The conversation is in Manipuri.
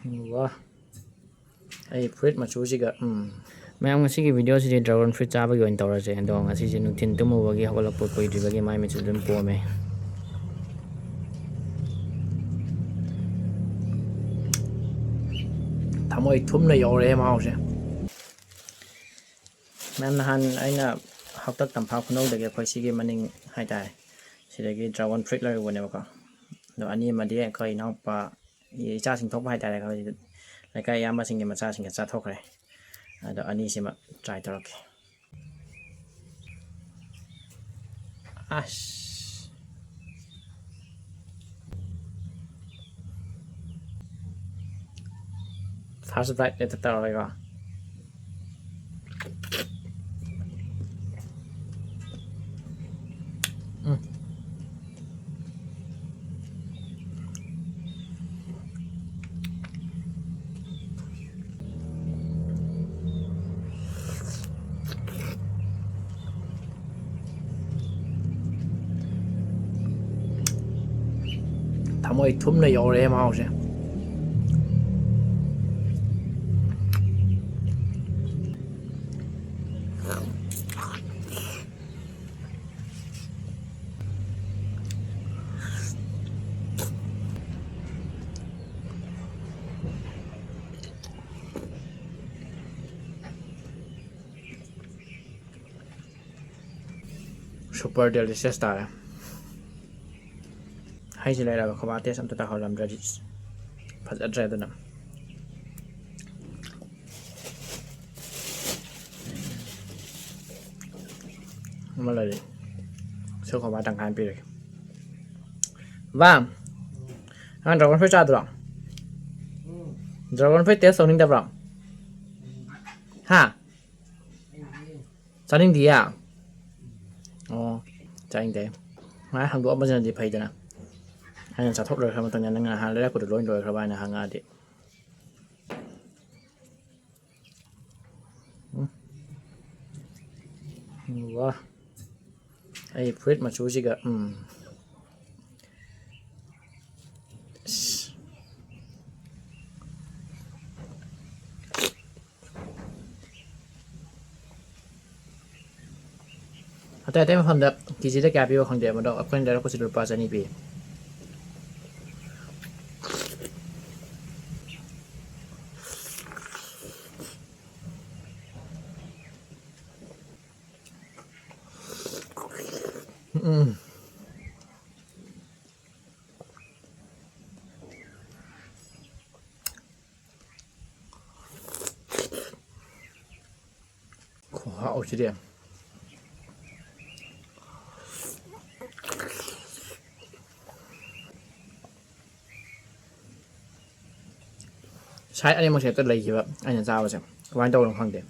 ꯋꯥ ꯑꯩ ꯐ꯭ꯔꯨꯏꯠ ꯃꯆꯨꯁꯤꯒ ꯃꯌꯥꯝ ꯉꯁꯤꯒꯤ ꯚꯤꯗꯤꯑꯣꯁꯤꯗꯤ ꯗ꯭ꯔꯥꯒꯣꯟ ꯐ꯭ꯔꯨꯏꯠ ꯆꯥꯕꯒꯤ ꯑꯣꯏꯅ ꯇꯧꯔꯁꯦ ꯑꯗꯣ ꯉꯁꯤꯁꯦ ꯅꯨꯡꯊꯤꯟ ꯇꯨꯝꯃꯨꯕꯒꯤ ꯍꯧꯒꯠꯂꯛꯄ ꯀꯨꯏꯗ꯭ꯔꯤꯕꯒꯤ ꯃꯥꯏ ꯃꯤꯠꯁꯨ ꯑꯗꯨꯝ ꯄꯣꯝꯃꯦ ꯊꯃꯣꯏ ꯊꯨꯝꯅ ꯌꯧꯔꯛꯑꯦ ꯃꯍꯥꯎꯁꯦ ꯃꯌꯥꯝ ꯅꯍꯥꯟ ꯑꯩꯅ ꯍꯥꯎꯇꯛ ꯇꯝꯐꯥ ꯈꯨꯅꯧꯗꯒꯤ ꯑꯩꯈꯣꯏ ꯁꯤꯒꯤ ꯃꯅꯤꯡ ꯍꯥꯏꯇꯥꯔꯦ ꯁꯤꯗꯒꯤ ꯗ꯭ꯔꯥꯒꯣꯟ ꯐ꯭ꯔꯨꯏꯠ ꯂꯩꯔꯨꯕꯅꯦꯕꯀꯣ ꯑꯗꯣ ꯑꯅꯤ ꯑꯃꯗꯤ ꯑꯩꯈꯣꯏ ꯏꯅꯥꯎꯄꯥ ꯏꯆꯥꯁꯤꯡ ꯊꯣꯛꯄ ꯍꯥꯏꯇꯥꯔꯦ ꯑꯩꯈꯣꯏ ꯂꯩꯀꯥꯏ ꯑꯌꯥꯝꯕꯁꯤꯡꯒꯤ ꯃꯆꯥꯁꯤꯡꯒ ꯆꯥꯊꯣꯛꯈ꯭ꯔꯦ ꯑꯗꯣ ꯑꯅꯤꯁꯤꯃ ꯇ꯭ꯔꯥꯏ ꯇꯧꯔꯛꯀꯦ ꯑꯁ ꯐꯥꯔꯁ ꯕꯥꯏꯠ ꯍꯦꯛꯇ ꯇꯧꯔꯒꯦꯀꯣ ꯊꯃꯣꯏ ꯊꯨꯝꯅ ꯌꯧꯔꯛꯑꯦ ꯃꯍꯥꯎꯁꯦ ꯁꯨꯄꯔ ꯗꯦꯂꯤꯁꯤꯌꯁ ꯇꯥꯔꯦ ꯍꯩꯁꯤ ꯂꯩꯔꯒ ꯈꯣꯕꯥ ꯇꯦꯁ ꯑꯝꯇ ꯇꯧꯍꯜꯂꯝꯗ꯭ꯔꯗꯤ ꯐꯖꯗ꯭ꯔꯦ ꯑꯗꯨꯅ ꯑꯃ ꯂꯩꯔꯤ ꯁꯤ ꯈꯣꯕꯥ ꯇꯪꯈꯥꯏ ꯑꯃ ꯄꯤꯔꯒꯦ ꯕꯥ ꯅꯪ ꯗ꯭ꯔꯥꯒꯣꯟ ꯐ꯭ꯔꯨꯏꯠ ꯆꯥꯗ꯭ꯔꯣ ꯗ꯭ꯔꯥꯒꯣꯟ ꯐ꯭ꯔꯨꯏꯠ ꯇꯦꯁ ꯇꯧꯅꯤꯡꯗꯕ꯭ꯔꯣ ꯍꯥ ꯆꯥꯅꯤꯡꯗꯤꯌꯦ ꯑꯣ ꯆꯥꯅꯤꯡꯗꯦ ꯃꯥꯏ ꯍꯪꯗꯣꯛꯑꯝꯕꯁꯤꯅꯗꯤ ꯐꯩꯗꯅ ꯑꯩꯅ ꯆꯥꯊꯣꯛ ꯂꯣꯏꯈ꯭ꯔ ꯃꯇꯨꯡꯗ ꯅꯪ ꯅꯍꯥꯟ ꯂꯩꯔꯛꯄꯗꯣ ꯂꯣꯏ ꯂꯣꯏꯈ꯭ꯔꯕ ꯍꯥꯏꯅ ꯍꯪꯉꯛꯑꯗꯤ ꯋꯥ ꯑꯩ ꯐ꯭ꯔꯨꯏꯠ ꯃꯆꯨꯁꯤꯒ ꯑꯇꯩ ꯑꯇꯩ ꯃꯐꯝꯗ ꯀꯦꯖꯤꯗ ꯀꯌꯥ ꯄꯤꯕ ꯈꯪꯗꯦ ꯃꯗꯣ ꯑꯩꯈꯣꯏꯅ ꯂꯩꯔꯛꯄꯁꯤꯗ ꯂꯨꯄꯥ 200 ꯄꯤ ꯈꯨꯍꯥꯎꯁꯤꯗꯤ ꯁꯥꯏꯠ ꯑꯅꯤꯃꯛꯁꯦ ꯍꯦꯛꯇ ꯂꯩꯈꯤꯕ ꯑꯩꯅ ꯆꯥꯕꯁꯦ ꯀꯃꯥꯏꯅ ꯇꯧꯕꯅꯣ ꯈꯪꯗꯦ